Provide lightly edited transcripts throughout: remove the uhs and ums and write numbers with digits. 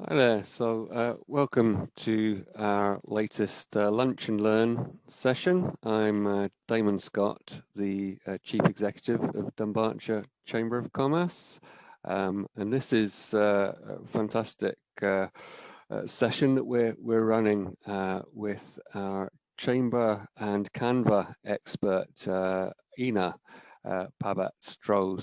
Hi there. Welcome to our latest Lunch and Learn session. I'm Damon Scott, the Chief Executive of Dunbartonshire Chamber of Commerce. And this is a fantastic session that we're running with our Chamber and Canva expert, Ina. Pabat-Stroe.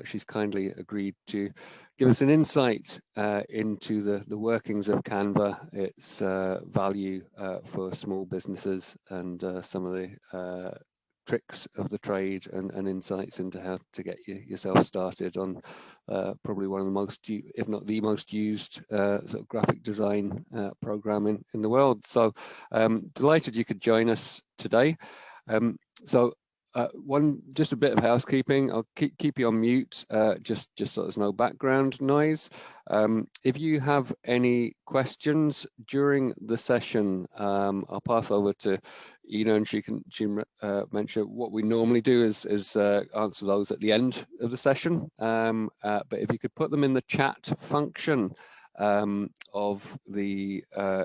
She's kindly agreed to give us an insight into the workings of Canva, its value for small businesses, and some of the tricks of the trade and insights into how to get yourself started on probably one of the most, if not the most used sort of graphic design program in the world. Delighted you could join us today. Um, so just a bit of housekeeping. I'll keep you on mute, just so there's no background noise. If you have any questions during the session, I'll pass over to Ina, and she can mention what we normally do is answer those at the end of the session. But if you could put them in the chat function of the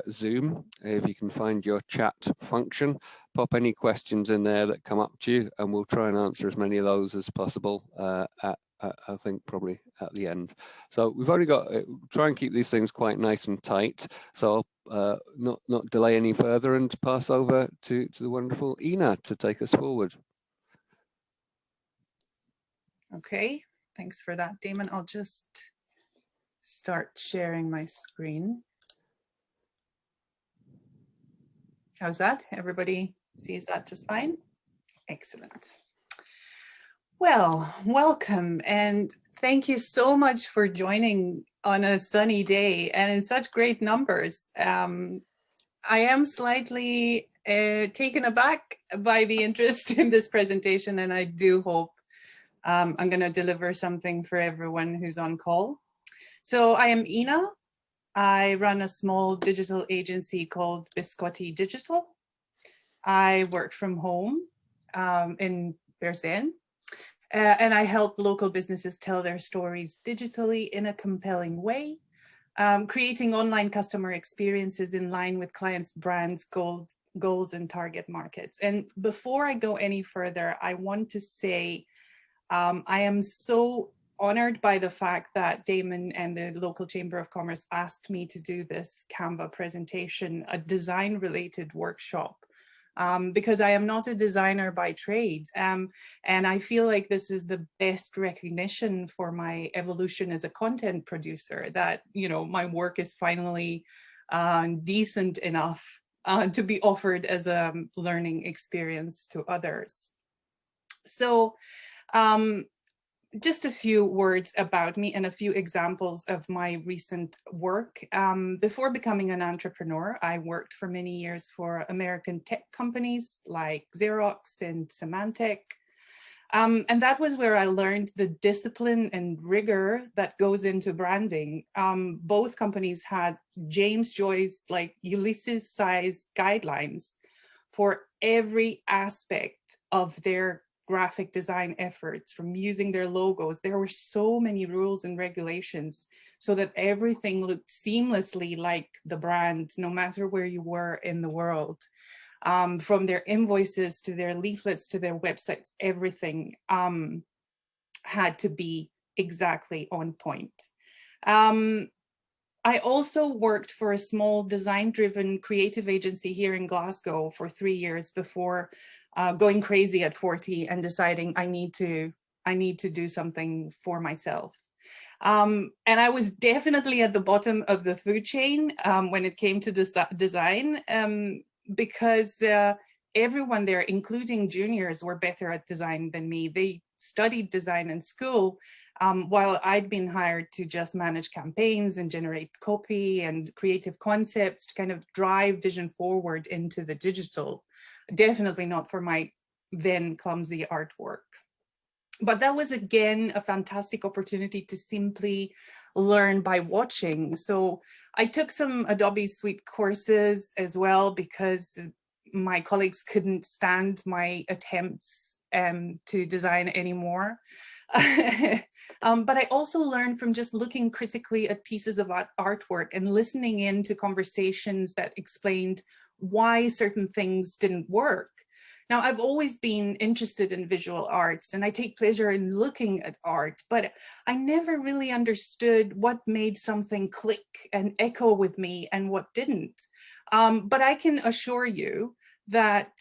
Zoom, if you can find your chat function, pop any questions in there that come up to you, and we'll try and answer as many of those as possible I think probably at the end. So we've only got, try and keep these things quite nice and tight. So I'll not delay any further and pass over to the wonderful Ina to take us forward. Okay, thanks for that, Damon. I'll just start sharing my screen. How's that? Everybody sees that just fine? Excellent. Well, welcome and thank you so much for joining on a sunny day and in such great numbers. I am slightly taken aback by the interest in this presentation, and I do hope I'm going to deliver something for everyone who's on call. So I am Ina. I run a small digital agency called Biscotti Digital. I work from home in Bearsden, and I help local businesses tell their stories digitally in a compelling way, creating online customer experiences in line with clients' brands, goals and target markets. And before I go any further, I want to say I am so honored by the fact that Damon and the local Chamber of Commerce asked me to do this Canva presentation, a design-related workshop, because I am not a designer by trade. And I feel like this is the best recognition for my evolution as a content producer, that, you know, my work is finally decent enough to be offered as a learning experience to others. So, just a few words about me and a few examples of my recent work. Before becoming an entrepreneur, I worked for many years for American tech companies like Xerox and Symantec. And that was where I learned the discipline and rigor that goes into branding. Both companies had James Joyce, like Ulysses-sized guidelines for every aspect of their graphic design efforts, from using their logos. There were so many rules and regulations so that everything looked seamlessly like the brand, no matter where you were in the world. From their invoices to their leaflets to their websites, everything had to be exactly on point. I also worked for a small design-driven creative agency here in Glasgow for 3 years before going crazy at 40 and deciding I need to do something for myself. And I was definitely at the bottom of the food chain when it came to design, because everyone there, including juniors, were better at design than me. They studied design in school, while I'd been hired to just manage campaigns and generate copy and creative concepts to kind of drive vision forward into the digital. Definitely not for my then clumsy artwork. But that was, again, a fantastic opportunity to simply learn by watching. So I took some Adobe Suite courses as well, because my colleagues couldn't stand my attempts to design anymore. But I also learned from just looking critically at pieces of artwork and listening in to conversations that explained why certain things didn't work. Now, I've always been interested in visual arts and I take pleasure in looking at art, but I never really understood what made something click and echo with me and what didn't. But I can assure you that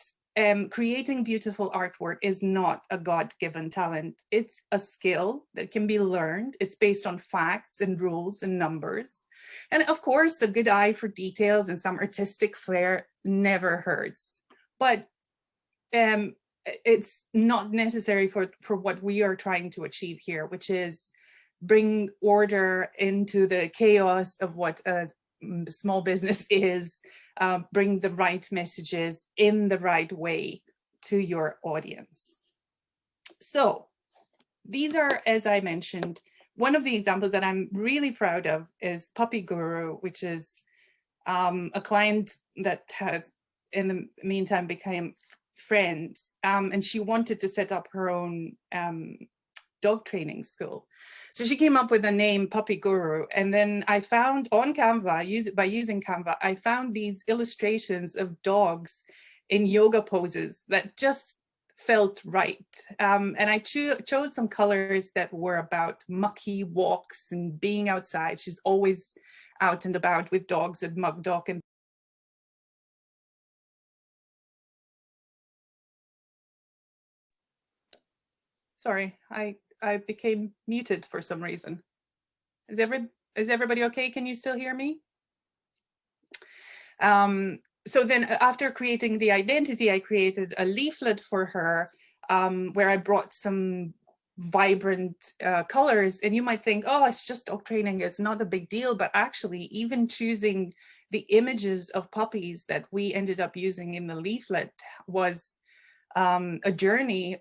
creating beautiful artwork is not a God-given talent. It's a skill that can be learned. It's based on facts and rules and numbers. And of course, a good eye for details and some artistic flair never hurts. But it's not necessary for what we are trying to achieve here, which is bring order into the chaos of what a small business is, bring the right messages in the right way to your audience. So these are, as I mentioned, one of the examples that I'm really proud of is Puppy Guru, which is a client that has in the meantime became friends, and she wanted to set up her own dog training school. So she came up with the name Puppy Guru, and then I found on Canva, by using Canva, I found these illustrations of dogs in yoga poses that just felt right. And I chose some colors that were about mucky walks and being outside. She's always out and about with dogs at Mug Dog and sorry, I became muted for some reason. Is everybody okay? Can you still hear me? So then after creating the identity, I created a leaflet for her where I brought some vibrant colors, and you might think, oh, it's just dog training, it's not a big deal, but actually even choosing the images of puppies that we ended up using in the leaflet was a journey,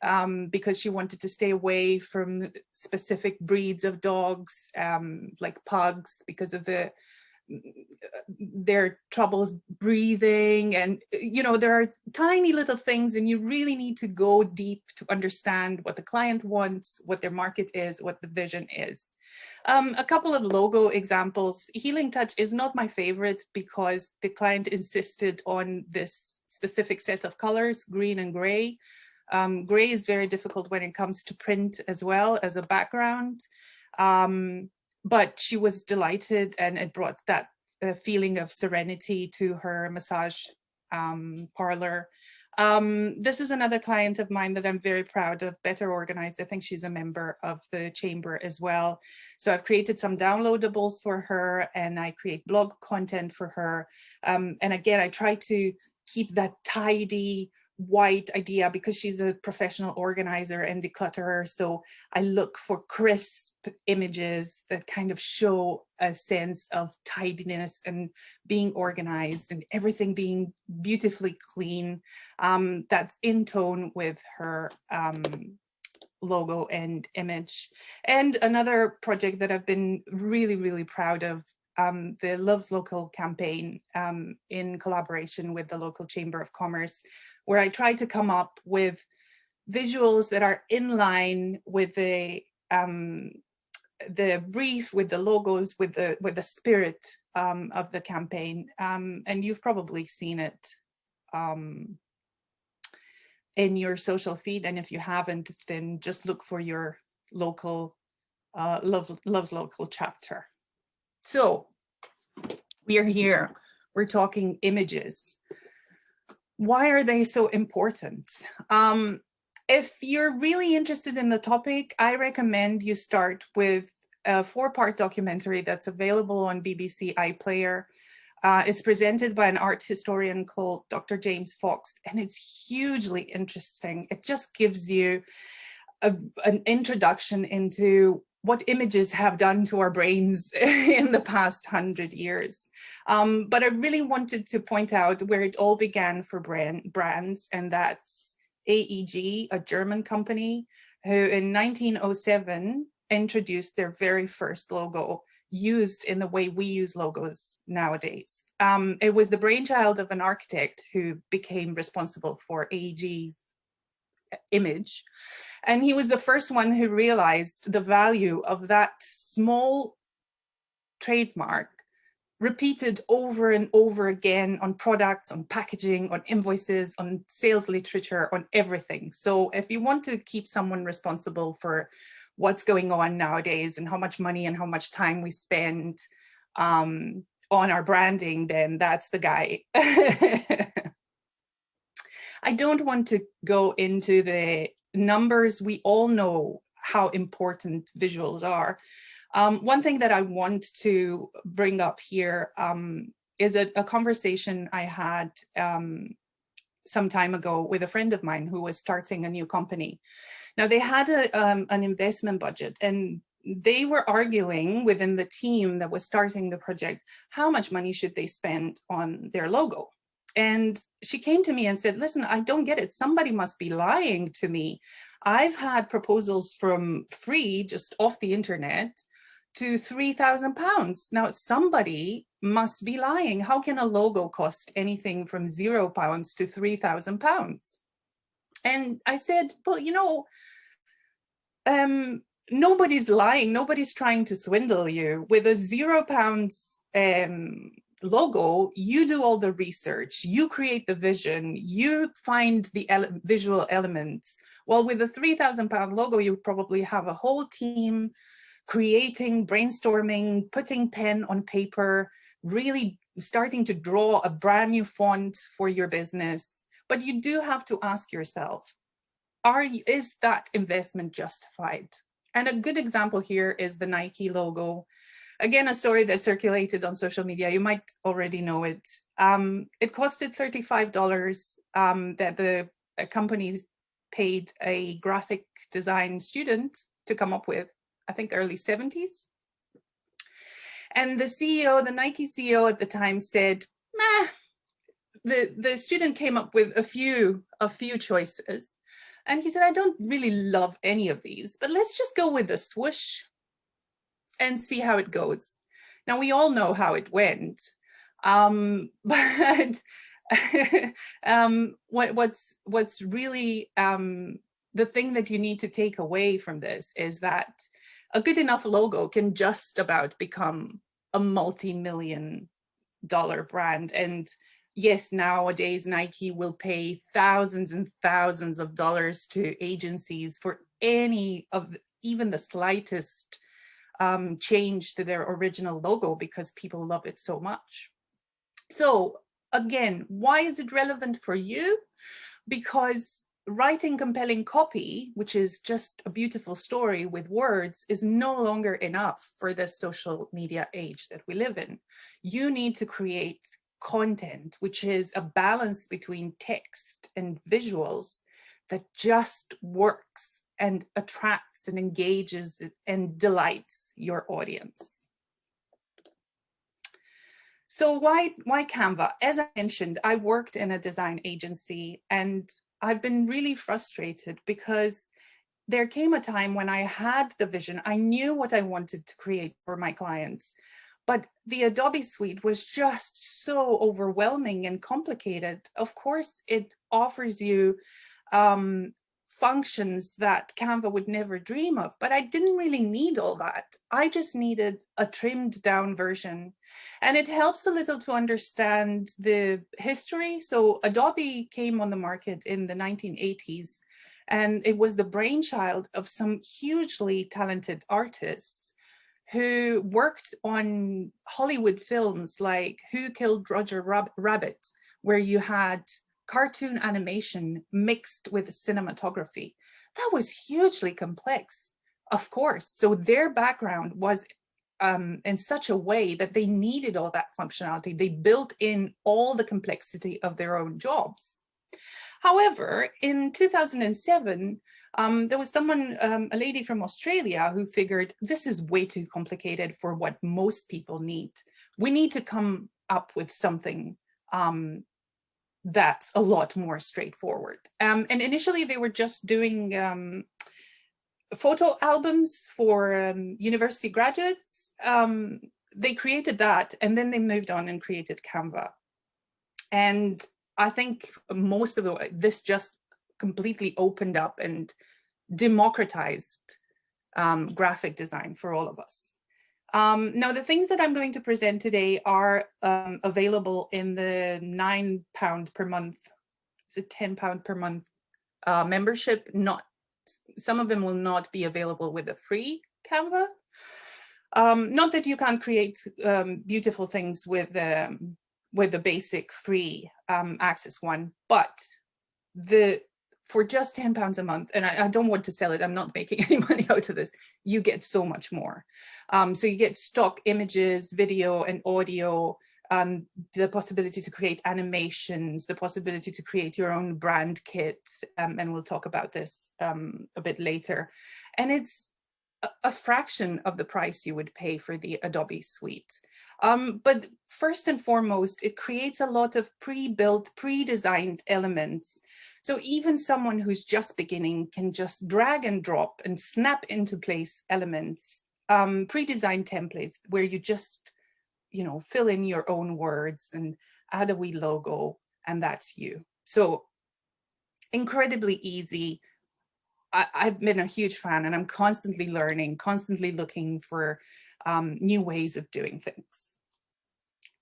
because she wanted to stay away from specific breeds of dogs, like pugs, because of their troubles breathing. And you know, there are tiny little things, and you really need to go deep to understand what the client wants, what their market is, what the vision is. A couple of logo examples. Healing Touch is not my favorite because the client insisted on this specific set of colors, green and gray. Gray is very difficult when it comes to print as well as a background. But she was delighted, and it brought that feeling of serenity to her massage parlor. This is another client of mine that I'm very proud of, Better Organized. I think she's a member of the chamber as well. So I've created some downloadables for her, and I create blog content for her. And again, I try to keep that tidy, white idea because she's a professional organizer and declutterer. So I look for crisp images that kind of show a sense of tidiness and being organized and everything being beautifully clean. That's in tone with her logo and image. And another project that I've been really, really proud of, the Loves Local campaign, in collaboration with the local Chamber of Commerce, where I tried to come up with visuals that are in line with the brief, with the logos, with the spirit of the campaign. And you've probably seen it in your social feed, and if you haven't, then just look for your local Loves Local chapter. So we are here, we're talking images. Why are they so important? If you're really interested in the topic, I recommend you start with a 4-part documentary that's available on BBC iPlayer. It's presented by an art historian called Dr. James Fox, and it's hugely interesting. It just gives you an introduction into what images have done to our brains in the past 100 years. But I really wanted to point out where it all began for brands, and that's AEG, a German company, who in 1907 introduced their very first logo used in the way we use logos nowadays. It was the brainchild of an architect who became responsible for AEG's image. And he was the first one who realized the value of that small trademark repeated over and over again on products, on packaging, on invoices, on sales literature, on everything. So if you want to keep someone responsible for what's going on nowadays and how much money and how much time we spend on our branding, then that's the guy. I don't want to go into the numbers. We all know how important visuals are. One thing that I want to bring up here is a conversation I had some time ago with a friend of mine who was starting a new company. Now, they had an investment budget, and they were arguing within the team that was starting the project, how much money should they spend on their logo? And she came to me and said, listen, I don't get it. Somebody must be lying to me. I've had proposals from free, just off the internet, to £3,000. Now, somebody must be lying. How can a logo cost anything from £0 to £3,000? And I said, well, you know, nobody's lying. Nobody's trying to swindle you. With a £0 logo, you do all the research, you create the vision, you find the visual elements. Well, with a £3,000 logo, you probably have a whole team creating, brainstorming, putting pen on paper, really starting to draw a brand new font for your business. But you do have to ask yourself, is that investment justified? And a good example here is the Nike logo. Again, a story that circulated on social media. You might already know it. It costed $35 that the company paid a graphic design student to come up with, I think early 70s. And the CEO, the Nike CEO at the time said, nah, the student came up with a few choices. And he said, I don't really love any of these, but let's just go with the swoosh and see how it goes. Now, we all know how it went, but what's really the thing that you need to take away from this is that a good enough logo can just about become a multi-million-dollar brand. And yes, nowadays Nike will pay thousands and thousands of dollars to agencies for any of even the slightest change to their original logo because people love it so much. So again, why is it relevant for you? Because writing compelling copy, which is just a beautiful story with words, is no longer enough for this social media age that we live in. You need to create content, which is a balance between text and visuals that just works and attracts and engages and delights your audience. So why Canva? As I mentioned, I worked in a design agency and I've been really frustrated because there came a time when I had the vision. I knew what I wanted to create for my clients, but the Adobe suite was just so overwhelming and complicated. Of course, it offers you functions that Canva would never dream of, but I didn't really need all that. I just needed a trimmed down version. And it helps a little to understand the history. So Adobe came on the market in the 1980s, and it was the brainchild of some hugely talented artists who worked on Hollywood films like Who Killed Roger Rabbit, where you had cartoon animation mixed with cinematography. That was hugely complex, of course. So their background was in such a way that they needed all that functionality. They built in all the complexity of their own jobs. However, in 2007, there was someone, a lady from Australia, who figured this is way too complicated for what most people need. We need to come up with something that's a lot more straightforward. And initially they were just doing photo albums for university graduates. They created that and then they moved on and created Canva. And I think most of this just completely opened up and democratized graphic design for all of us. Now, the things that I'm going to present today are available in the £9 per month, is it £10 per month membership. Some of them will not be available with a free Canva. Not that you can't create beautiful things with the basic free access one, but for just £10 a month, and I don't want to sell it, I'm not making any money out of this, you get so much more. So you get stock images, video and audio, the possibility to create animations, the possibility to create your own brand kit, and we'll talk about this a bit later. And it's a fraction of the price you would pay for the Adobe suite. But first and foremost, it creates a lot of pre-built, pre-designed elements. So even someone who's just beginning can just drag and drop and snap into place elements, pre-designed templates where you just, fill in your own words and add a wee logo, and that's you. So incredibly easy. I've been a huge fan, and I'm constantly learning, constantly looking for new ways of doing things.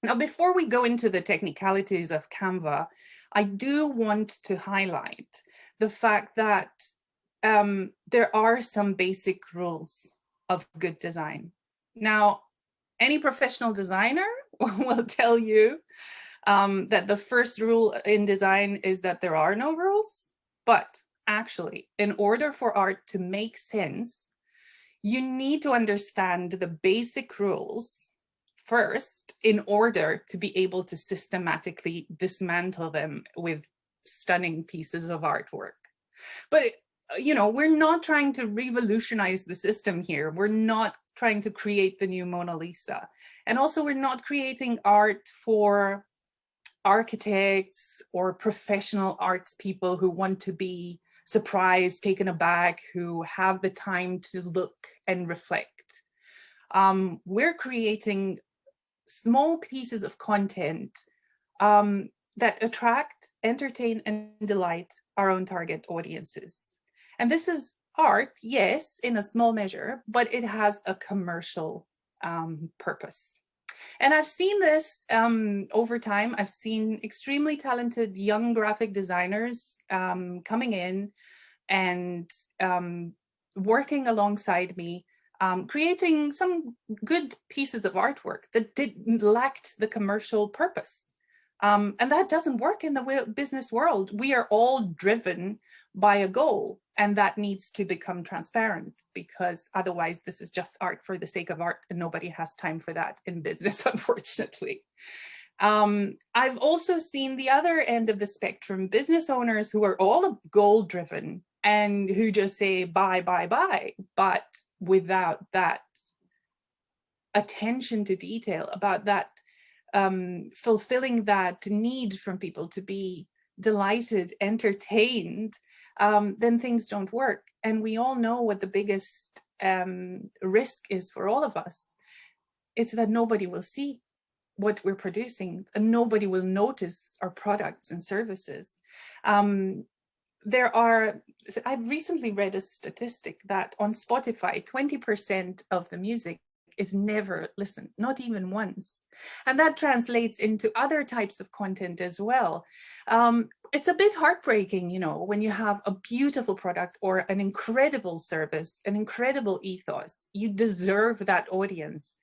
Now, before we go into the technicalities of Canva, I do want to highlight the fact that there are some basic rules of good design. Now, any professional designer will tell you that the first rule in design is that there are no rules, but actually, in order for art to make sense, you need to understand the basic rules first in order to be able to systematically dismantle them with stunning pieces of artwork. But, we're not trying to revolutionize the system here. We're not trying to create the new Mona Lisa. And also, we're not creating art for architects or professional arts people who want to be surprised, taken aback, who have the time to look and reflect. We're creating small pieces of content that attract, entertain, and delight our own target audiences. And this is art, yes, in a small measure, but it has a commercial purpose. And I've seen this over time. I've seen extremely talented young graphic designers coming in and working alongside me, creating some good pieces of artwork that lacked the commercial purpose. And that doesn't work in the business world. We are all driven by a goal, and that needs to become transparent, because otherwise this is just art for the sake of art, and nobody has time for that in business, unfortunately. I've also seen the other end of the spectrum, business owners who are all goal driven and who just say buy, buy, buy, but without that attention to detail, about that fulfilling that need from people to be delighted, entertained, then things don't work. And we all know what the biggest risk is for all of us. It's that nobody will see what we're producing, and nobody will notice our products and services. I've recently read a statistic that on Spotify, 20% of the music is never listened, not even once. And that translates into other types of content as well. It's a bit heartbreaking, when you have a beautiful product or an incredible service, an incredible ethos. You deserve that audience.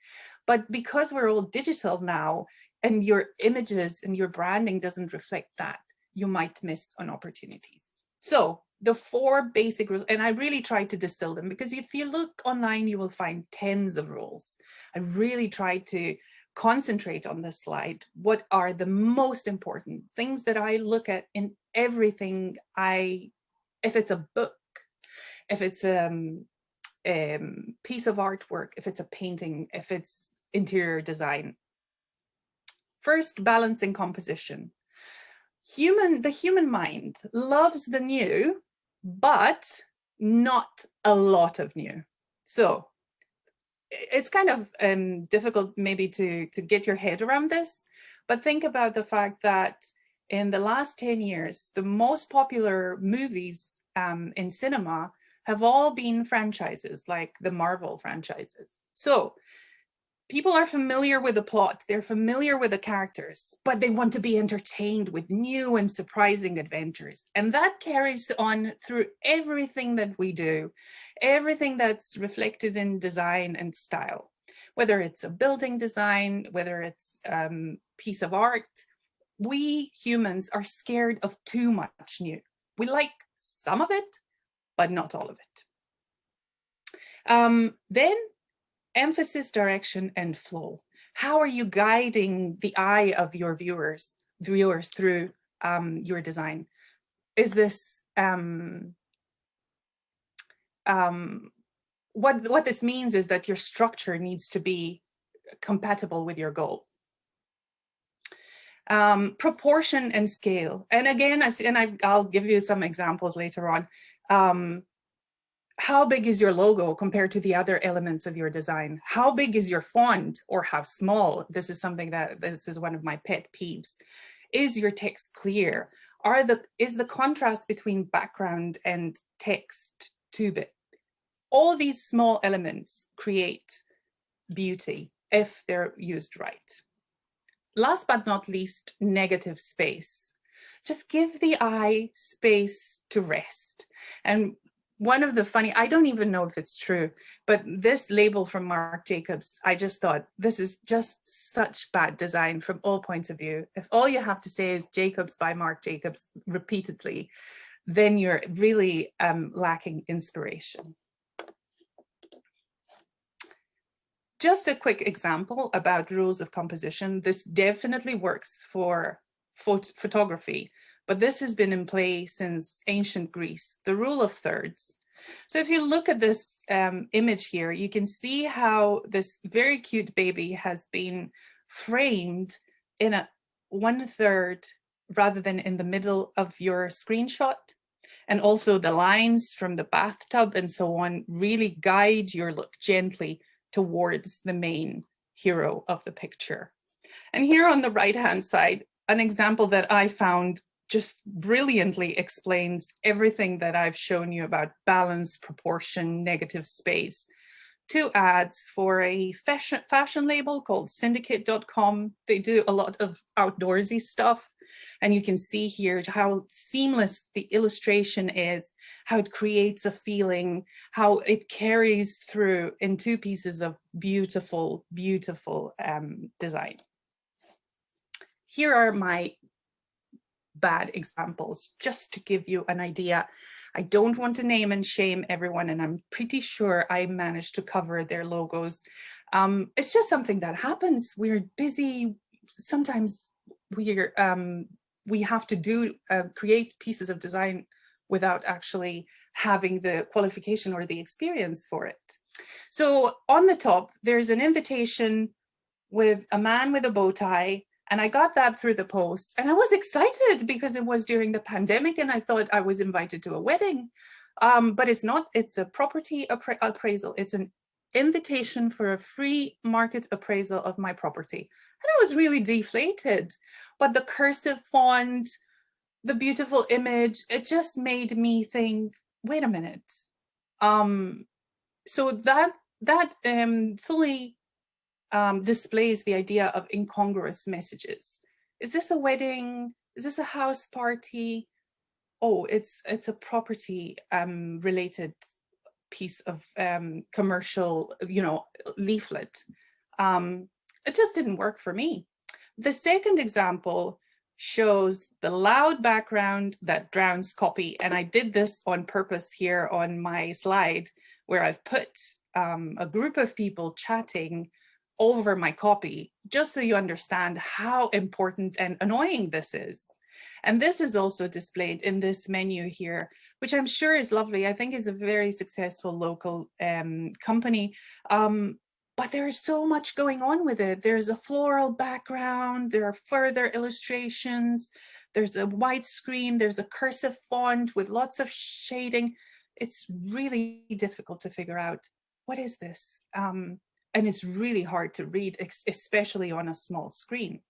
But because we're all digital now, and your images and your branding doesn't reflect that, you might miss on opportunities. So the 4 basic rules, and I really tried to distill them, because if you look online, you will find tens of rules. I really tried to concentrate on this slide. What are the most important things that I look at in everything if it's a book, if it's a piece of artwork, if it's a painting, if it's interior design. First, balancing composition. The human mind loves the new, but not a lot of new. So it's kind of difficult maybe to get your head around this, but think about the fact that in the last 10 years, the most popular movies in cinema have all been franchises, like the Marvel franchises. So people are familiar with the plot, they're familiar with the characters, but they want to be entertained with new and surprising adventures. And that carries on through everything that we do, everything that's reflected in design and style, whether it's a building design, whether it's a piece of art. We humans are scared of too much new. We like some of it, but not all of it. Then emphasis, direction, and flow. How are you guiding the eye of your viewers through your design? Is this what this means is that your structure needs to be compatible with your goal. Proportion and scale. And again, I'll give you some examples later on. How big is your logo compared to the other elements of your design? How big is your font, or how small? This is one of my pet peeves. Is your text clear? Is the contrast between background and text too big? All these small elements create beauty if they're used right. Last but not least, negative space. Just give the eye space to rest. And one of the funny, I don't even know if it's true, but this label from Marc Jacobs, I just thought, this is just such bad design from all points of view. If all you have to say is Jacobs by Marc Jacobs repeatedly, then you're really lacking inspiration. Just a quick example about rules of composition. This definitely works for photography, but this has been in play since ancient Greece, the rule of thirds. So if you look at this image here, you can see how this very cute baby has been framed in a 1/3 rather than in the middle of your screenshot. And also the lines from the bathtub and so on really guide your look gently towards the main hero of the picture. And here on the right-hand side, an example that I found just brilliantly explains everything that I've shown you about balance, proportion, negative space. 2 ads for a fashion label called syndicate.com. They do a lot of outdoorsy stuff. And you can see here how seamless the illustration is, how it creates a feeling, how it carries through in 2 pieces of beautiful, beautiful design. Here are my bad examples, just to give you an idea. I don't want to name and shame everyone, and I'm pretty sure I managed to cover their logos. It's just something that happens. We're busy. Sometimes we have to create pieces of design without actually having the qualification or the experience for it. So on the top, there's an invitation with a man with a bow tie, and I got that through the post, and I was excited because it was during the pandemic and I thought I was invited to a wedding, but it's not. It's a property appraisal. It's an invitation for a free market appraisal of my property. And I was really deflated, but the cursive font, the beautiful image, it just made me think, wait a minute. So that fully displays the idea of incongruous messages. Is this a wedding? Is this a house party? Oh, it's a property related piece of commercial, leaflet. It just didn't work for me. The second example shows the loud background that drowns copy. And I did this on purpose here on my slide, where I've put a group of people chatting over my copy, just so you understand how important and annoying this is. And this is also displayed in this menu here, which I'm sure is lovely. I think is a very successful local company. But there's so much going on with it. There's a floral background, there are further illustrations, there's a white screen, there's a cursive font with lots of shading. It's really difficult to figure out, what is this? And it's really hard to read, especially on a small screen.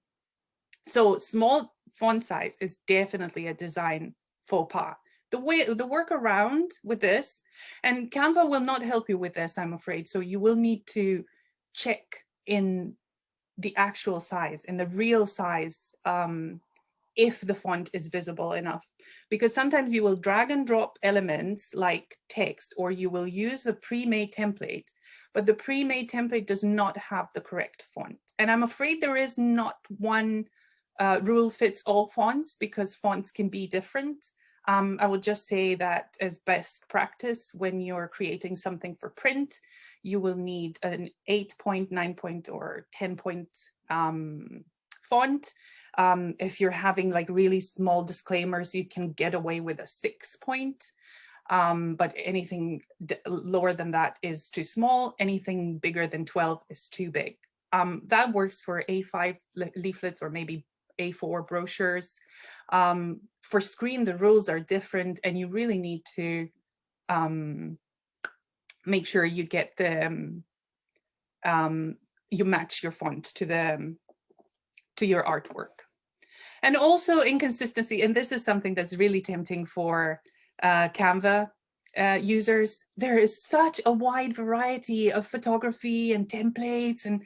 So small font size is definitely a design faux pas. The workaround with this, and Canva will not help you with this, I'm afraid. So you will need to check in the actual size, in the real size, if the font is visible enough. Because sometimes you will drag and drop elements like text, or you will use a pre-made template, but the pre-made template does not have the correct font. And I'm afraid there is not one rule fits all fonts, because fonts can be different. I would just say that as best practice, when you're creating something for print, you will need an 8-point, 9-point, or 10-point font. If you're having like really small disclaimers, you can get away with a 6-point. But anything lower than that is too small. Anything bigger than 12 is too big. That works for A5 leaflets or maybe A4 brochures. For screen, the rules are different, and you really need to make sure you get the you match your font to your artwork. And also inconsistency, and this is something that's really tempting for Canva users. There is such a wide variety of photography and templates, and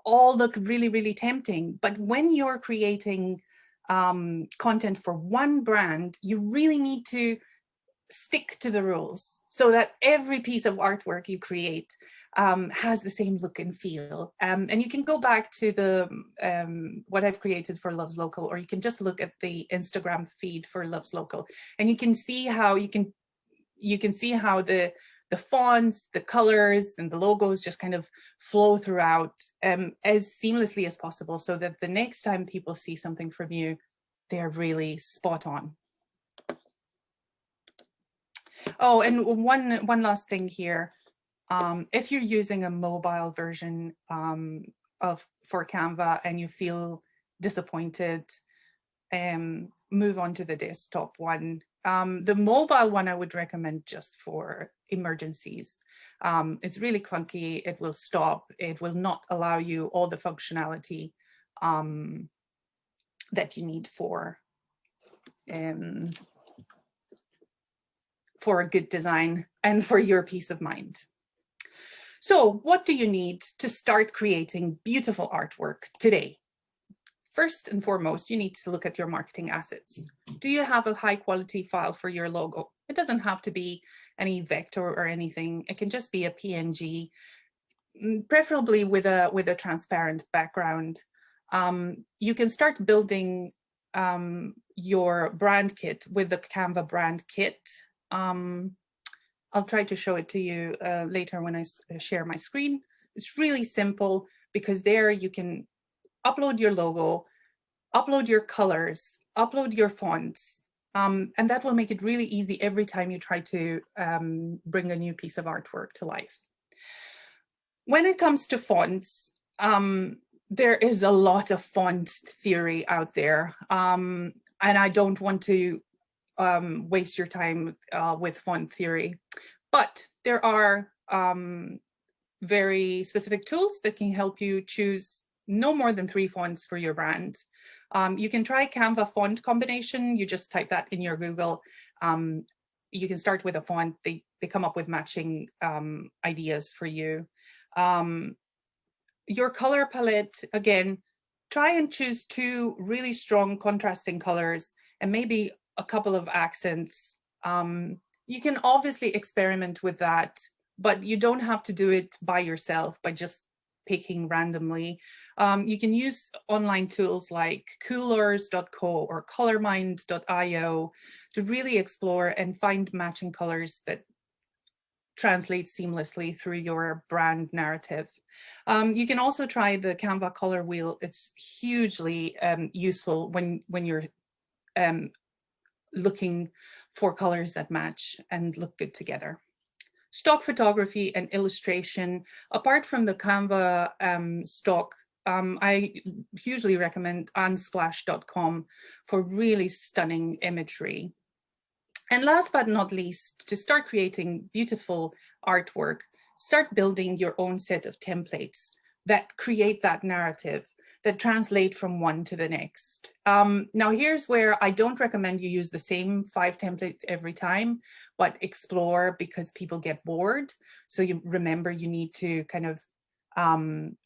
all look really, really tempting. But when you're creating content for one brand, you really need to stick to the rules so that every piece of artwork you create has the same look and feel. And you can go back to the what I've created for Loves Local, or you can just look at the Instagram feed for Loves Local, and you can see how the fonts, the colors, and the logos just kind of flow throughout as seamlessly as possible, so that the next time people see something from you, they're really spot on. Oh, and one last thing here. If you're using a mobile version for Canva and you feel disappointed, move on to the desktop one. The mobile one I would recommend just for emergencies. It's really clunky. It will stop. It will not allow you all the functionality that you need for a good design and for your peace of mind. So what do you need to start creating beautiful artwork today? First and foremost, you need to look at your marketing assets. Do you have a high quality file for your logo? It doesn't have to be any vector or anything. It can just be a PNG, preferably with a transparent background. You can start building your brand kit with the Canva brand kit. I'll try to show it to you later when I share my screen. It's really simple, because there you can upload your logo, upload your colors, upload your fonts, and that will make it really easy every time you try to bring a new piece of artwork to life. When it comes to fonts, there is a lot of font theory out there, and I don't want to waste your time with font theory, but there are very specific tools that can help you choose no more than 3 fonts for your brand. You can try Canva font combination. You just type that in your Google. You can start with a font. They come up with matching ideas for you. Your color palette, again, try and choose 2 really strong contrasting colors and maybe a couple of accents. You can obviously experiment with that, but you don't have to do it by yourself by just picking randomly. You can use online tools like coolors.co or colormind.io to really explore and find matching colors that translate seamlessly through your brand narrative. You can also try the Canva color wheel. It's hugely useful when you're looking for colors that match and look good together. Stock photography and illustration. Apart from the Canva stock, I hugely recommend unsplash.com for really stunning imagery. And last but not least, to start creating beautiful artwork, start building your own set of templates that create that narrative, that translate from one to the next. Now, here's where I don't recommend you use the same 5 templates every time, but explore, because people get bored. So you remember, you need to kind of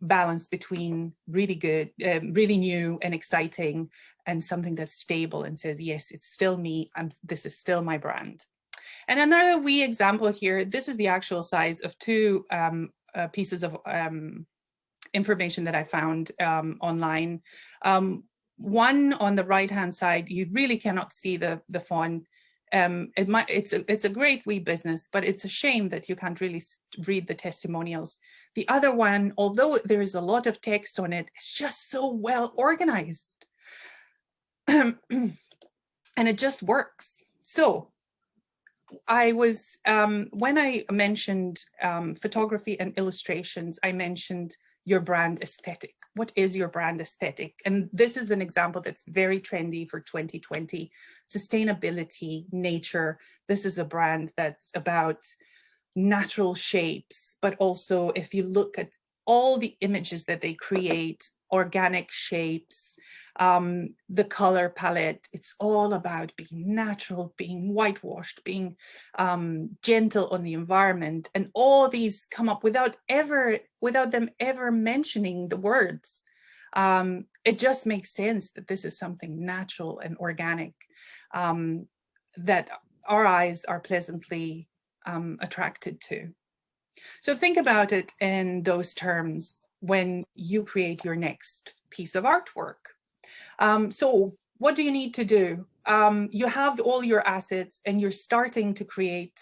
balance between really good, really new and exciting, and something that's stable and says, yes, it's still me, this is still my brand. And another wee example here, this is the actual size of 2 pieces of information that I found online. One on the right-hand side, you really cannot see the font. It's a great wee business, but it's a shame that you can't really read the testimonials. The other one, although there is a lot of text on it, it's just so well organized. And it just works. So I was, when I mentioned photography and illustrations, I mentioned your brand aesthetic. What is your brand aesthetic? And this is an example that's very trendy for 2020. Sustainability, nature. This is a brand that's about natural shapes, but also if you look at all the images that they create, organic shapes, the color palette, it's all about being natural, being whitewashed, being gentle on the environment. And all these come up without them ever mentioning the words. It just makes sense that this is something natural and organic, that our eyes are pleasantly attracted to. So think about it in those terms when you create your next piece of artwork. So what do you need to do? You have all your assets and you're starting to create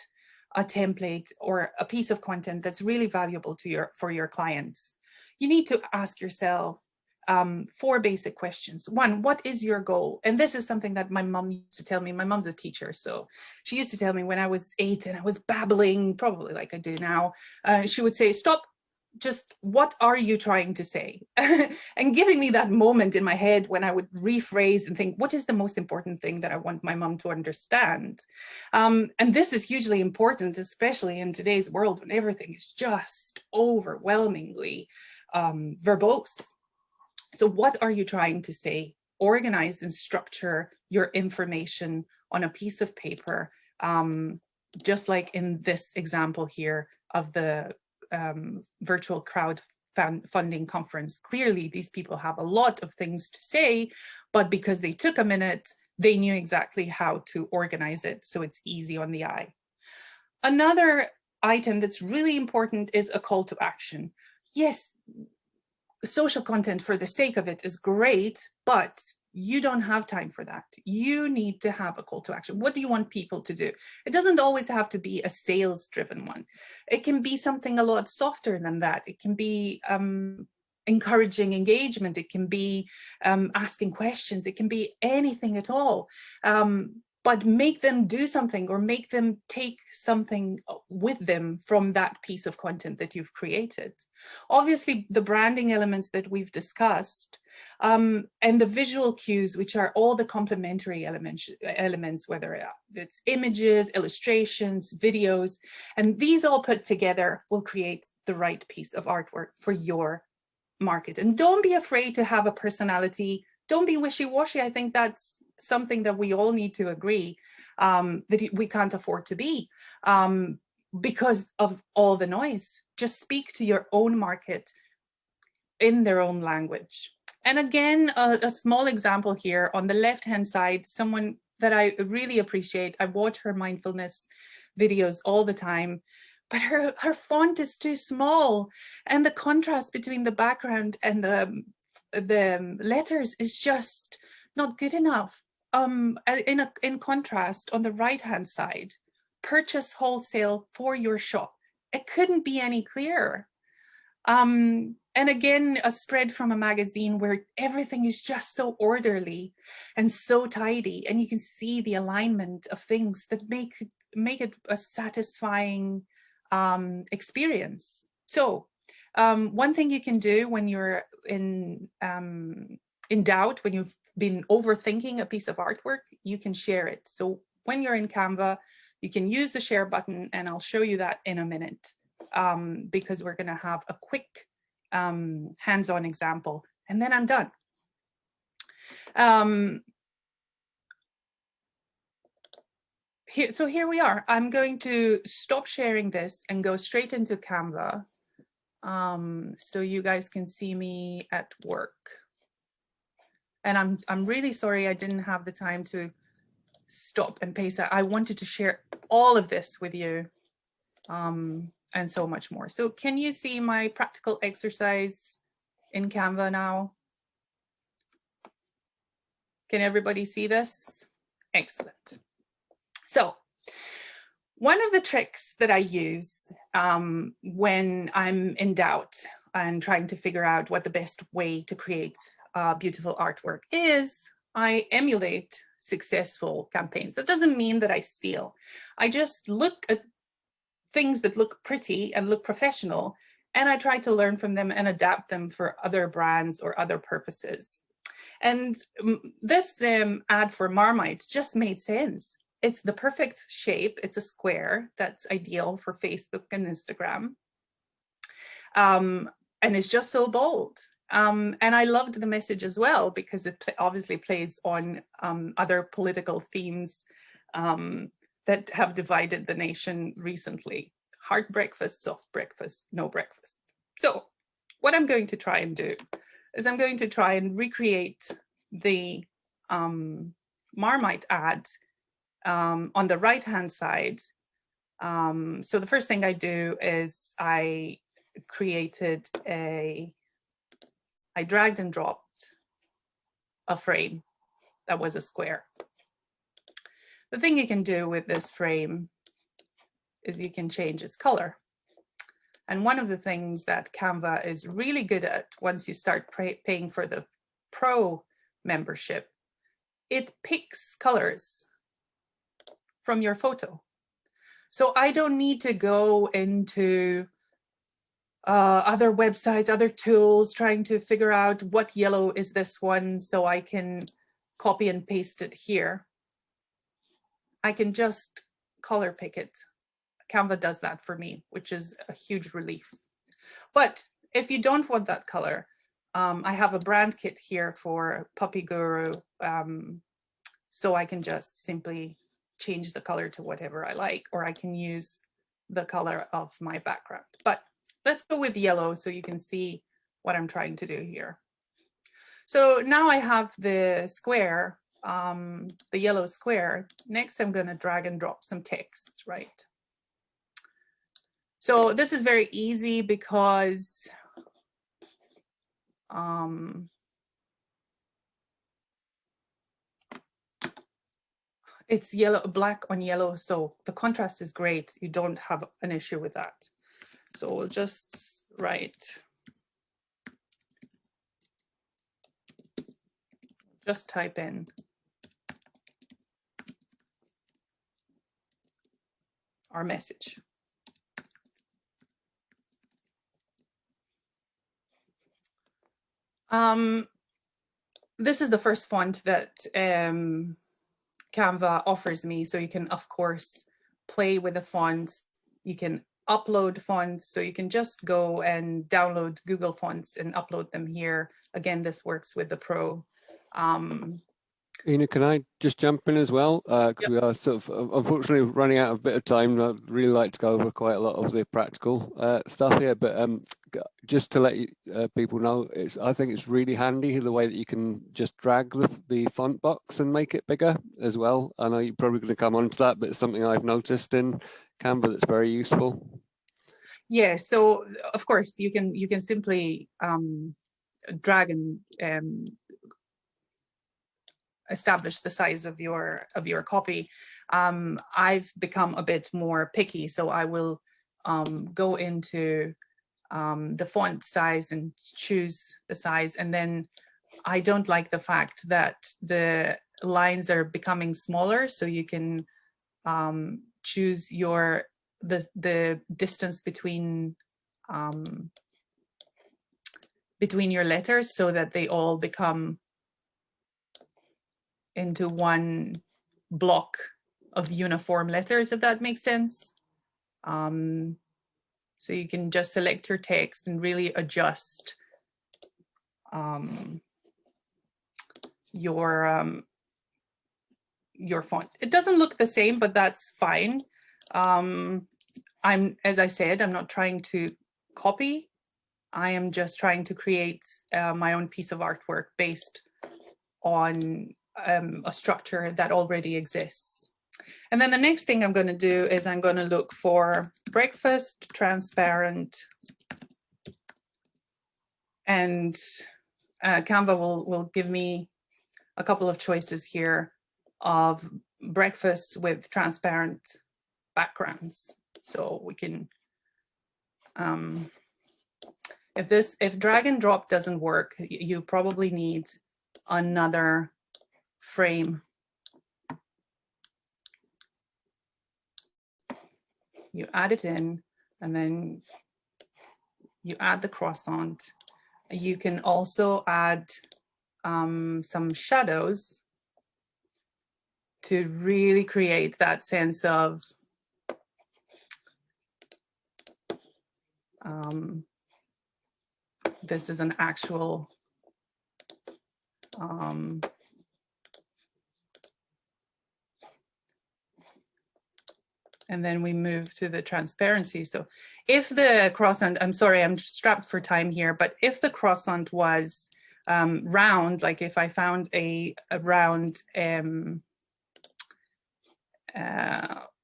a template or a piece of content that's really valuable to for your clients. You need to ask yourself 4 basic questions. 1, what is your goal? And this is something that my mom used to tell me. My mom's a teacher, so she used to tell me when I was 8 and I was babbling, probably like I do now, she would say, stop, just what are you trying to say? And giving me that moment in my head when I would rephrase and think, what is the most important thing that I want my mom to understand? And this is hugely important, especially in today's world when everything is just overwhelmingly verbose. So what are you trying to say? Organize and structure your information on a piece of paper, just like in this example here of the virtual crowdfunding conference. Clearly, these people have a lot of things to say, but because they took a minute, they knew exactly how to organize it so it's easy on the eye. Another item that's really important is a call to action. Yes, social content for the sake of it is great, but you don't have time for that. You need to have a call to action. What do you want people to do? It doesn't always have to be a sales-driven one. It can be something a lot softer than that. It can be encouraging engagement. It can be asking questions. It can be anything at all. But make them do something or make them take something with them from that piece of content that you've created. Obviously, the branding elements that we've discussed and the visual cues, which are all the complementary elements, whether it's images, illustrations, videos, and these all put together will create the right piece of artwork for your market. And don't be afraid to have a personality. Don't be wishy-washy. I think that's something that we all need to agree that we can't afford to be because of all the noise. Just speak to your own market in their own language. And again, a small example here on the left-hand side, someone that I really appreciate. I watch her mindfulness videos all the time, but her font is too small, and the contrast between the background and the letters is just not good enough. In contrast, on the right-hand side, purchase wholesale for your shop. It couldn't be any clearer. And again, a spread from a magazine where everything is just so orderly and so tidy, and you can see the alignment of things that make it a satisfying experience. So one thing you can do when you're in doubt, when you've been overthinking a piece of artwork, you can share it. So when you're in Canva, you can use the share button, and I'll show you that in a minute because we're going to have a quick hands-on example, and then I'm done. So here we are. I'm going to stop sharing this and go straight into Canva, so you guys can see me at work. And I'm really sorry I didn't have the time to stop and paste that. I wanted to share all of this with you, and so much more. So can you see my practical exercise in Canva now? Can everybody see this? Excellent. So one of the tricks that I use when I'm in doubt and trying to figure out what the best way to create beautiful artwork is, I emulate successful campaigns. That doesn't mean that I steal. I just look at things that look pretty and look professional, and I try to learn from them and adapt them for other brands or other purposes. And this ad for Marmite just made sense. It's the perfect shape. It's a square that's ideal for Facebook and Instagram. And it's just so bold. And I loved the message as well, because it obviously plays on other political themes that have divided the nation recently. Hard breakfast, soft breakfast, no breakfast. So what I'm going to try and do is I'm going to try and recreate the Marmite ad on the right-hand side. So the first thing I do is I dragged and dropped a frame that was a square. The thing you can do with this frame is you can change its color. And one of the things that Canva is really good at, once you start paying for the Pro membership, it picks colors from your photo. So I don't need to go into other websites, other tools, trying to figure out what yellow is this one so I can copy and paste it here. I can just color pick it. Canva does that for me, which is a huge relief. But if you don't want that color, I have a brand kit here for Puppy Guru, so I can just simply change the color to whatever I like, or I can use the color of my background. But let's go with yellow so you can see what I'm trying to do here. So now I have the square, the yellow square. Next, I'm going to drag and drop some text, right? So this is very easy because it's yellow, black on yellow, so the contrast is great. You don't have an issue with that. So we'll just type in our message. This is the first font that Canva offers me, so you can, of course, play with the fonts. You can upload fonts, so you can just go and download Google Fonts and upload them here. Again, this works with the Pro. Ina, can I just jump in as well? Because Yep. we are sort of unfortunately running out of a bit of time. I'd really like to go over quite a lot of the practical stuff here, but just to let you, people know, I think it's really handy the way that you can just drag the font box and make it bigger as well. I know you're probably going to come on to that, but it's something I've noticed in Canva that's very useful. Yeah, so of course you can simply drag and establish the size of your copy. I've become a bit more picky, so I will go into the font size and choose the size, and then I don't like the fact that the lines are becoming smaller, so you can choose the distance between your letters so that they all become into one block of uniform letters, if that makes sense. So you can just select your text and really adjust your font. It doesn't look the same, but that's fine. As I said, I'm not trying to copy. I am just trying to create my own piece of artwork based on a structure that already exists. And then the next thing I'm going to do is I'm going to look for breakfast, transparent, and Canva will give me a couple of choices here of breakfasts with transparent backgrounds. So we can, if drag and drop doesn't work, you probably need another frame. You add it in, and then you add the croissant. You can also add some shadows to really create that sense of this is an actual and then we move to the transparency. So if the croissant, I'm sorry, I'm strapped for time here, but if the croissant was round, like if I found a round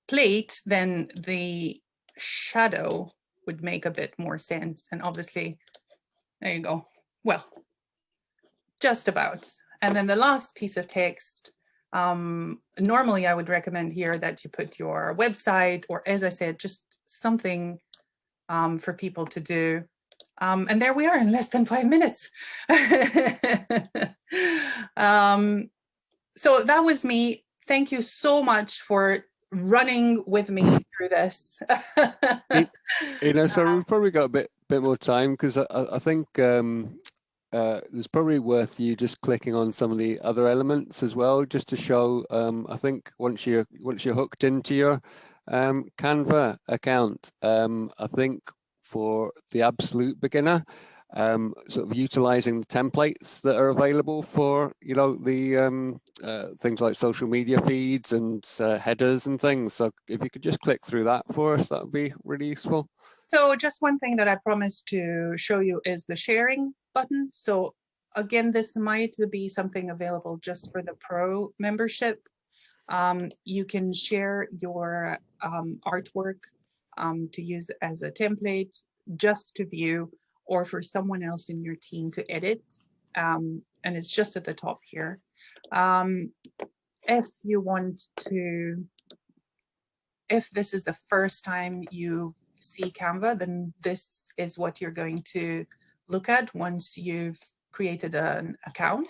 plate, then the shadow would make a bit more sense. And obviously, there you go. Well, just about. And then the last piece of text, normally I would recommend here that you put your website, or as I said, just something for people to do. And there we are in less than 5 minutes. So that was me. Thank you so much for running with me through this. So we've probably got a bit more time, because I think it's probably worth you just clicking on some of the other elements as well, just to show. I think once you're hooked into your Canva account, I think for the absolute beginner, sort of utilizing the templates that are available for, you know, the things like social media feeds and headers and things. So if you could just click through that for us, that would be really useful. So just one thing that I promised to show you is the sharing button. So again, this might be something available just for the Pro membership. You can share your artwork to use as a template, just to view, or for someone else in your team to edit. And it's just at the top here. If you want to, if this is the first time you see Canva, then this is what you're going to look at once you've created an account.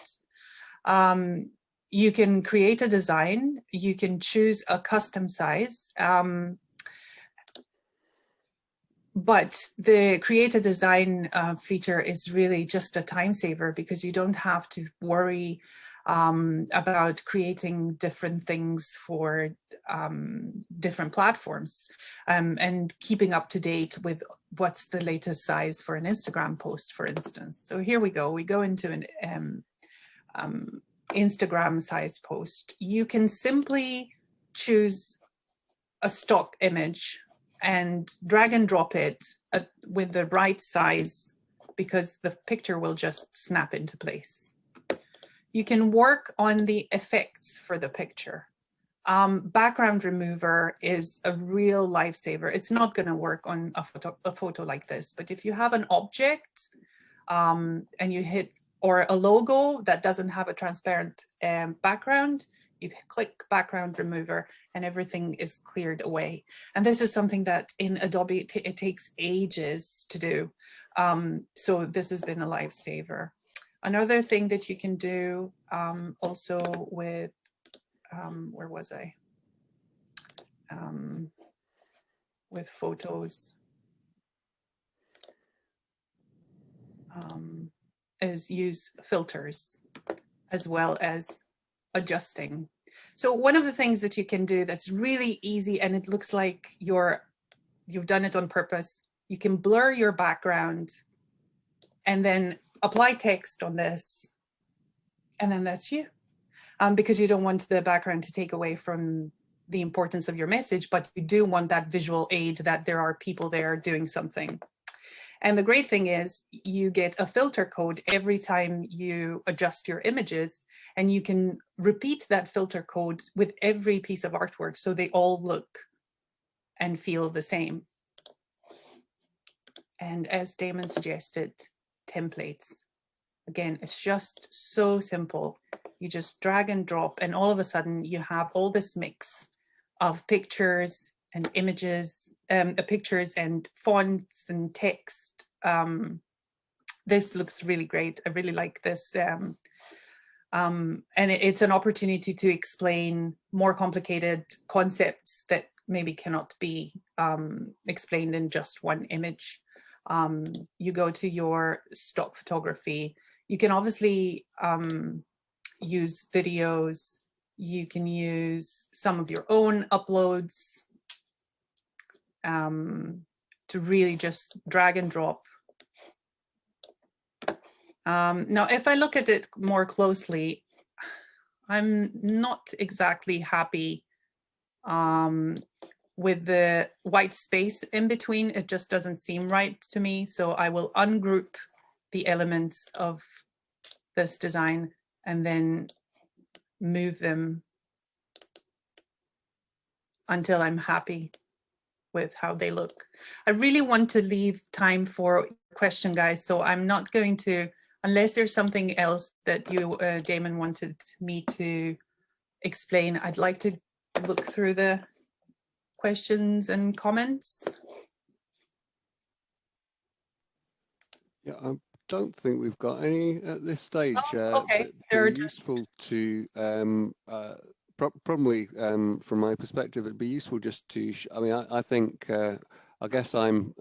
You can create a design, you can choose a custom size, but the create a design feature is really just a time saver, because you don't have to worry about creating different things for different platforms and keeping up to date with what's the latest size for an Instagram post, for instance. So here we go into an Instagram size post. You can simply choose a stock image and drag and drop it with the right size, because the picture will just snap into place. You can work on the effects for the picture. Background remover is a real lifesaver. It's not going to work on a photo like this, but if you have an object and you hit, or a logo that doesn't have a transparent background, you click background remover and everything is cleared away. And this is something that in Adobe, it takes ages to do. So this has been a lifesaver. Another thing that you can do also with, where was I? With photos is use filters as well as adjusting. So one of the things that you can do that's really easy, and it looks like you've done it on purpose, You can blur your background and then apply text on this. And then that's you. Because you don't want the background to take away from the importance of your message, but you do want that visual aid that there are people there doing something. And the great thing is you get a filter code every time you adjust your images, and you can repeat that filter code with every piece of artwork so they all look and feel the same. And as Damon suggested, templates. Again, it's just so simple. You just drag and drop, and all of a sudden you have all this mix of pictures and images, pictures and fonts and text. This looks really great. I really like this. And it's an opportunity to explain more complicated concepts that maybe cannot be explained in just one image. You go to your stock photography. You can obviously use videos. You can use some of your own uploads to really just drag and drop. Now, if I look at it more closely, I'm not exactly happy with the white space in between. It just doesn't seem right to me. So I will ungroup the elements of this design and then move them until I'm happy with how they look. I really want to leave time for question, guys. So I'm not going to, unless there's something else that you, Damon, wanted me to explain, I'd like to look through the questions and comments. Yeah, I don't think we've got any at this stage. Oh, okay, They're useful to probably from my perspective, it'd be useful just to. I mean, I think I guess I'm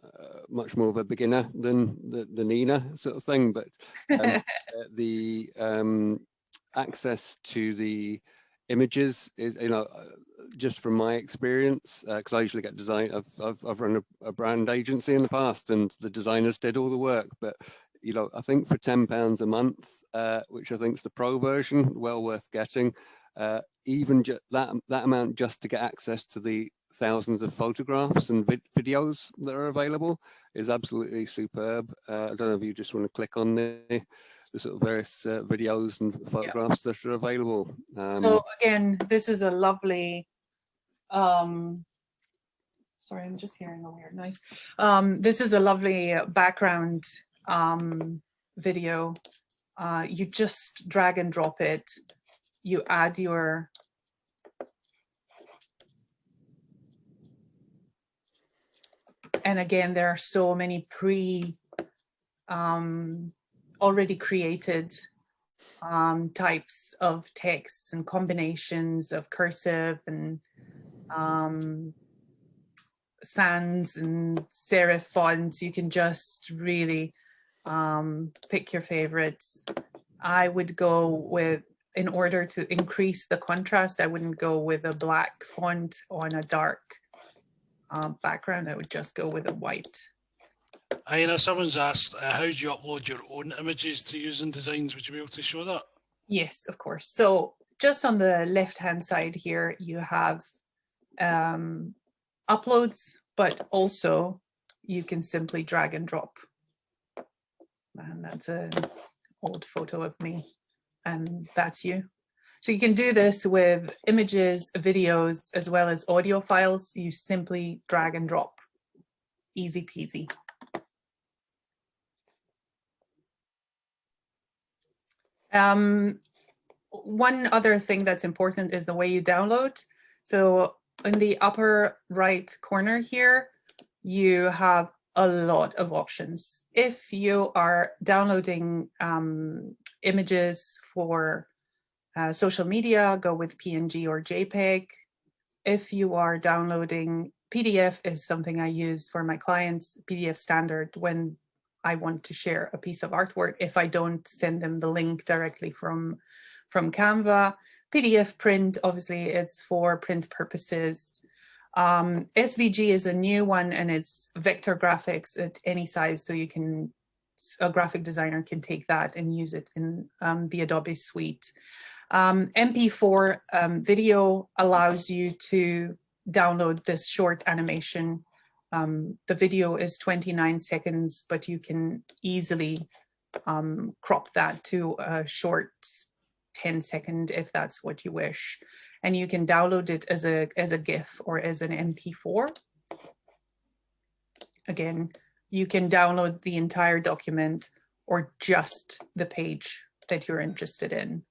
much more of a beginner than Nina sort of thing, but the access to the images is, you know, just from my experience, because I usually get design. I've run a brand agency in the past, and the designers did all the work. But you know, I think for £10 a month, which I think is the pro version, well worth getting. Even that amount just to get access to the thousands of photographs and videos that are available is absolutely superb. I don't know if you just want to click on the sort of various videos and photographs that are available. So again, this is a lovely, sorry, I'm just hearing a weird noise. This is a lovely background video. You just drag and drop it. You add your and again, there are so many already created types of texts and combinations of cursive and sans and serif fonts. You can just really pick your favorites. I would go with, in order to increase the contrast, I wouldn't go with a black font on a dark background. I would just go with a white. Ira, someone's asked, how do you upload your own images to use in designs? Would you be able to show that? Yes, of course. So just on the left-hand side here, you have uploads, but also you can simply drag and drop. And that's an old photo of me, and that's you. So you can do this with images, videos, as well as audio files. You simply drag and drop. Easy peasy. One other thing that's important is the way you download. So in the upper right corner here, you have a lot of options. If you are downloading images for social media, go with PNG or JPEG. If you are downloading PDF, is something I use for my clients, PDF standard, when I want to share a piece of artwork. If I don't send them the link directly from Canva. PDF print, obviously it's for print purposes. SVG is a new one, and it's vector graphics at any size, so you can, a graphic designer can take that and use it in the Adobe suite. MP4 video allows you to download this short animation. The video is 29 seconds, but you can easily crop that to a short 10-second if that's what you wish. And you can download it as a GIF or as an MP4. Again, you can download the entire document or just the page that you're interested in.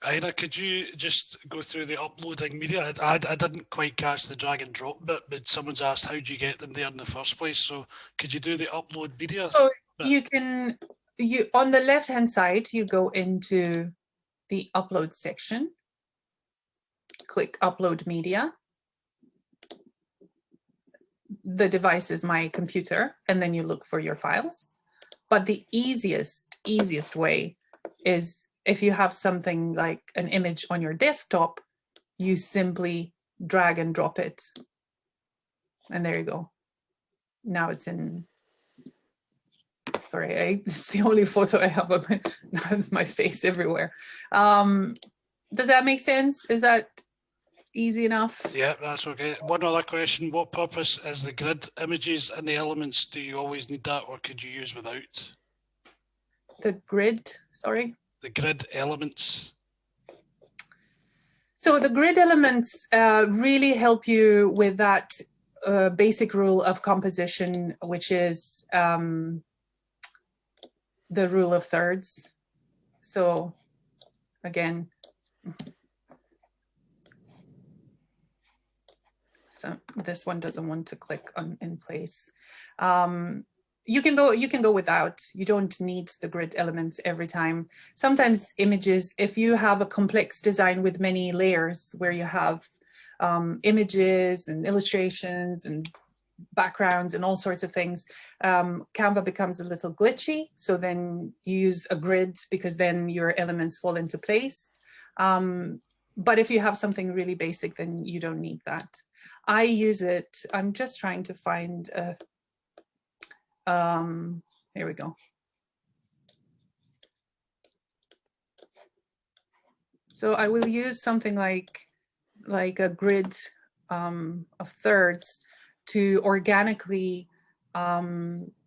Ira, could you just go through the uploading media? I didn't quite catch the drag and drop bit, but someone's asked how do you get them there in the first place? So could you do the upload media? So you can, on the left-hand side, you go into the upload section, click upload media. The device is my computer, and then you look for your files. But the easiest way is if you have something like an image on your desktop, you simply drag and drop it. And there you go. Now it's in, sorry, this is the only photo I have of it. Now it's my face everywhere. Does that make sense? Is that easy enough? Yeah, that's okay. One other question. What purpose is the grid images and the elements? Do you always need that, or could you use without? The grid, sorry? The grid elements. So the grid elements really help you with that basic rule of composition, which is the rule of thirds. So again, so this one doesn't want to click on in place. You can go without. You don't need the grid elements every time. Sometimes images, if you have a complex design with many layers where you have images and illustrations and backgrounds and all sorts of things, Canva becomes a little glitchy. So then you use a grid because then your elements fall into place. But if you have something really basic, then you don't need that. I use it, I'm just trying to find a, here we go. So I will use something like a grid of thirds to organically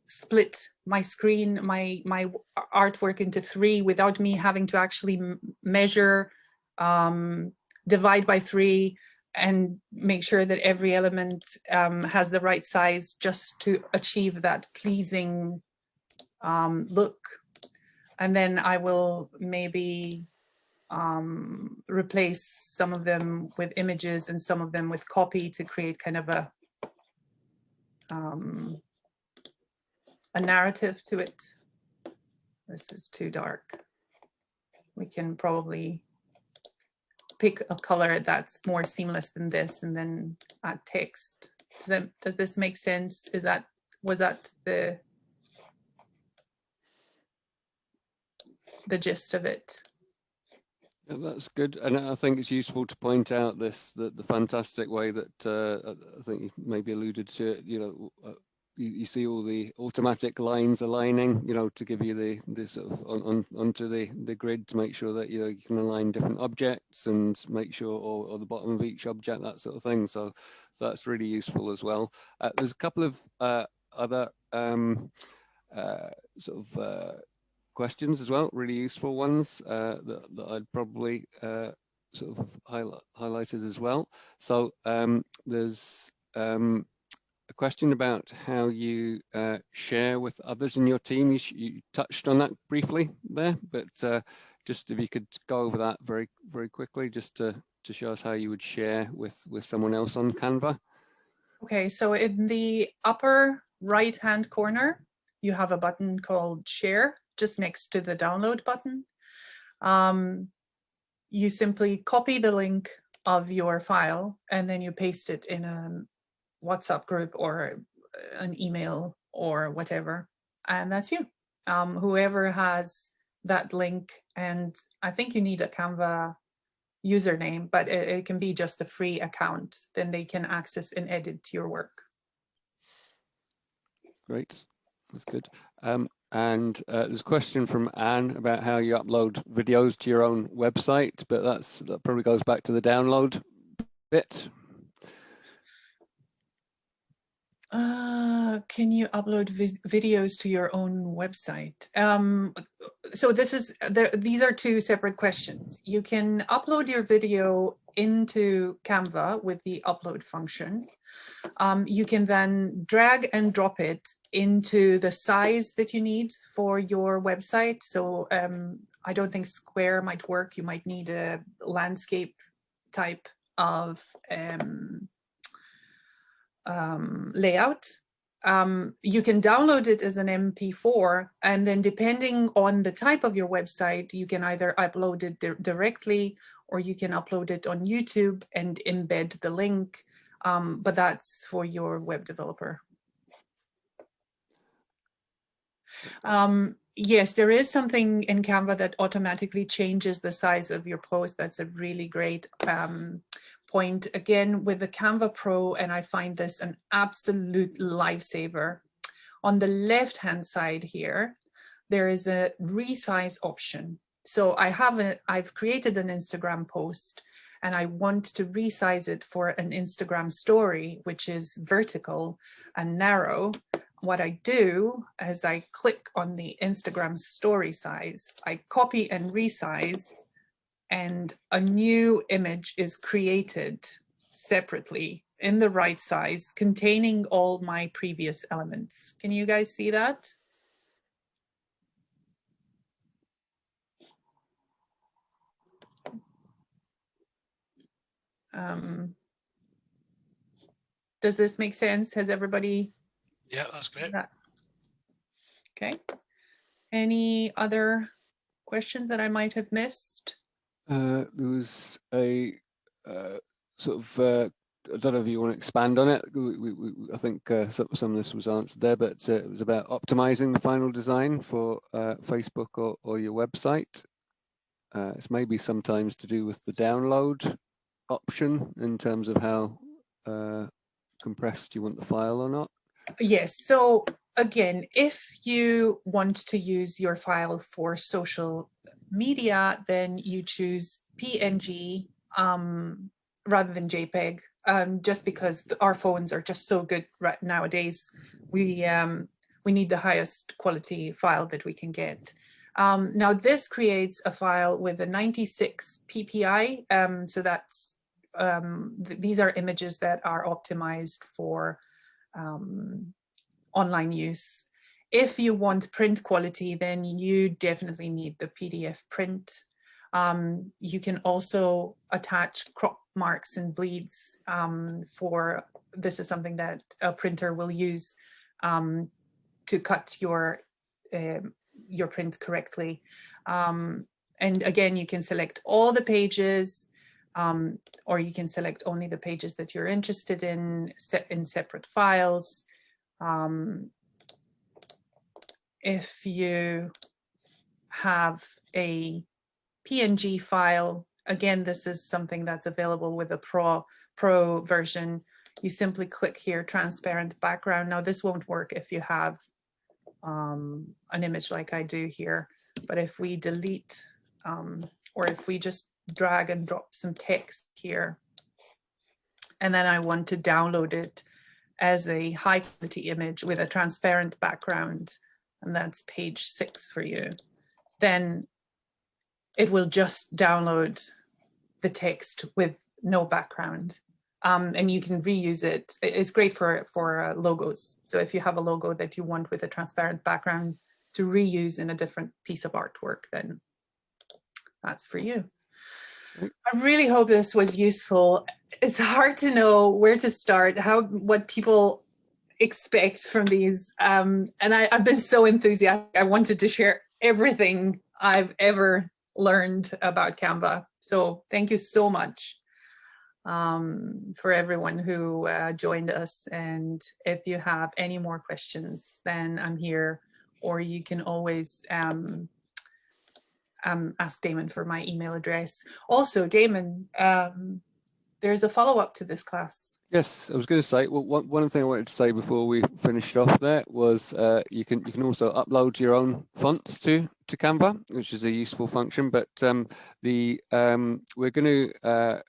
split my screen, my artwork into 3 without me having to actually measure, divide by 3, and make sure that every element has the right size just to achieve that pleasing look. And then I will maybe replace some of them with images and some of them with copy to create kind of a narrative to it. This is too dark. We can probably pick a color that's more seamless than this and then add text. Does this make sense? Was that the gist of it? Yeah, that's good, and I think it's useful to point out the fantastic way that I think you maybe alluded to it. You see all the automatic lines aligning, to give you the sort of onto the grid to make sure that you can align different objects and make sure, or the bottom of each object, that sort of thing. So that's really useful as well. There's a couple of other questions as well, really useful ones that I'd probably sort of highlighted as well. So there's a question about how you share with others in your team. You touched on that briefly there, but just if you could go over that very, very quickly, just to show us how you would share with someone else on Canva. Okay, so in the upper right-hand corner, you have a button called Share, just next to the download button. You simply copy the link of your file and then you paste it in a WhatsApp group or an email or whatever, and that's you. Whoever has that link, and I think you need a Canva username, but it can be just a free account. Then they can access and edit your work. Great, that's good. And there's a question from Anne about how you upload videos to your own website, but that probably goes back to the download bit. Can you upload videos to your own website? So these are two separate questions. You can upload your video into Canva with the upload function. You can then drag and drop it into the size that you need for your website. So I don't think square might work. You might need a landscape type of layout. You can download it as an MP4, and then depending on the type of your website, you can either upload it directly, or you can upload it on YouTube and embed the link, but that's for your web developer. Yes, there is something in Canva that automatically changes the size of your post. That's a really great point. Again, with the Canva Pro, and I find this an absolute lifesaver. On the left-hand side here, there is a resize option. So I've created an Instagram post, and I want to resize it for an Instagram story, which is vertical and narrow. What I do is I click on the Instagram story size, I copy and resize, and a new image is created separately in the right size, containing all my previous elements. Can you guys see that? Does this make sense? Has everybody? Yeah, that's great. Okay. Any other questions that I might have missed? There was a sort of, I don't know if you want to expand on it. I think some of this was answered there, but it was about optimizing the final design for Facebook or your website. It's maybe sometimes to do with the download option in terms of how compressed you want the file or not. Yes. So again, if you want to use your file for social media, then you choose PNG rather than JPEG, just because our phones are just so good right nowadays. We need the highest quality file that we can get. Now this creates a file with a 96 PPI. So that's these are images that are optimized for online use. If you want print quality, then you definitely need the PDF print. You can also attach crop marks and bleeds this is something that a printer will use to cut your print correctly. And again, you can select all the pages, or you can select only the pages that you're interested in separate files. If you have a PNG file, again, this is something that's available with a Pro version. You simply click here, transparent background. Now this won't work if you have an image like I do here, but if we delete, or if we just drag and drop some text here, and then I want to download it as a high quality image with a transparent background, and that's page 6 for you, then it will just download the text with no background. And you can reuse it. It's great for logos. So if you have a logo that you want with a transparent background to reuse in a different piece of artwork, then that's for you. I really hope this was useful. It's hard to know where to start, what people expect from these. And I've been so enthusiastic. I wanted to share everything I've ever learned about Canva. So thank you so much for everyone who joined us. And if you have any more questions, then I'm here, or you can always ask Damon for my email address. Also, Damon, there's a follow-up to this class. Yes, I was going to say, well, one thing I wanted to say before we finished off there was you can also upload your own fonts to Canva, which is a useful function. But we're going to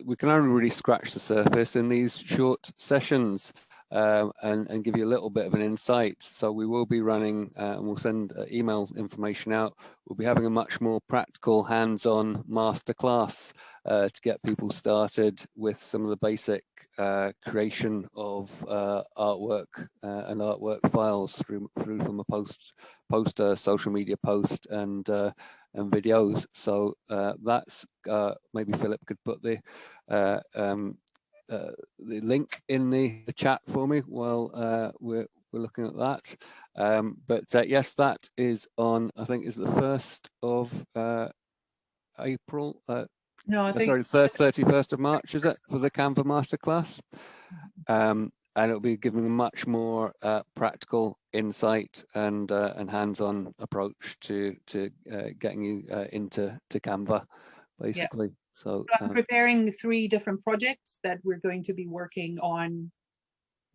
we can only really scratch the surface in these short sessions. And give you a little bit of an insight. So we will be running, and we'll send email information out. We'll be having a much more practical, hands-on masterclass to get people started with some of the basic creation of artwork and artwork files through from a poster, social media post, and videos. So that's maybe Philip could put the link in the chat for me while we're looking at that. But yes, that is on, I think, is the 1st of April. No, I think sorry, 31st of March, is it, for the Canva masterclass? And it'll be giving a much more practical insight and hands-on approach to getting you into Canva, basically. Yeah. So I'm preparing 3 different projects that we're going to be working on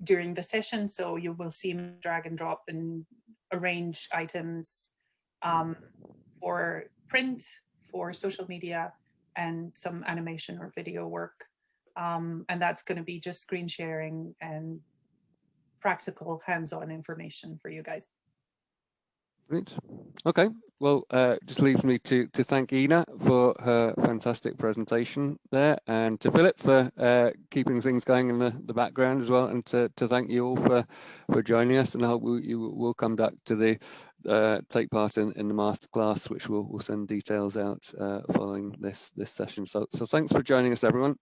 during the session. So you will see me drag and drop and arrange items for print, for social media, and some animation or video work. And that's going to be just screen sharing and practical hands-on information for you guys. Great. Okay, well, just leaves me to thank Ina for her fantastic presentation there, and to Philip for keeping things going in the background as well, and to thank you all for joining us, and I hope you will come back to the take part in the masterclass, which we'll send details out following this session. So thanks for joining us, everyone.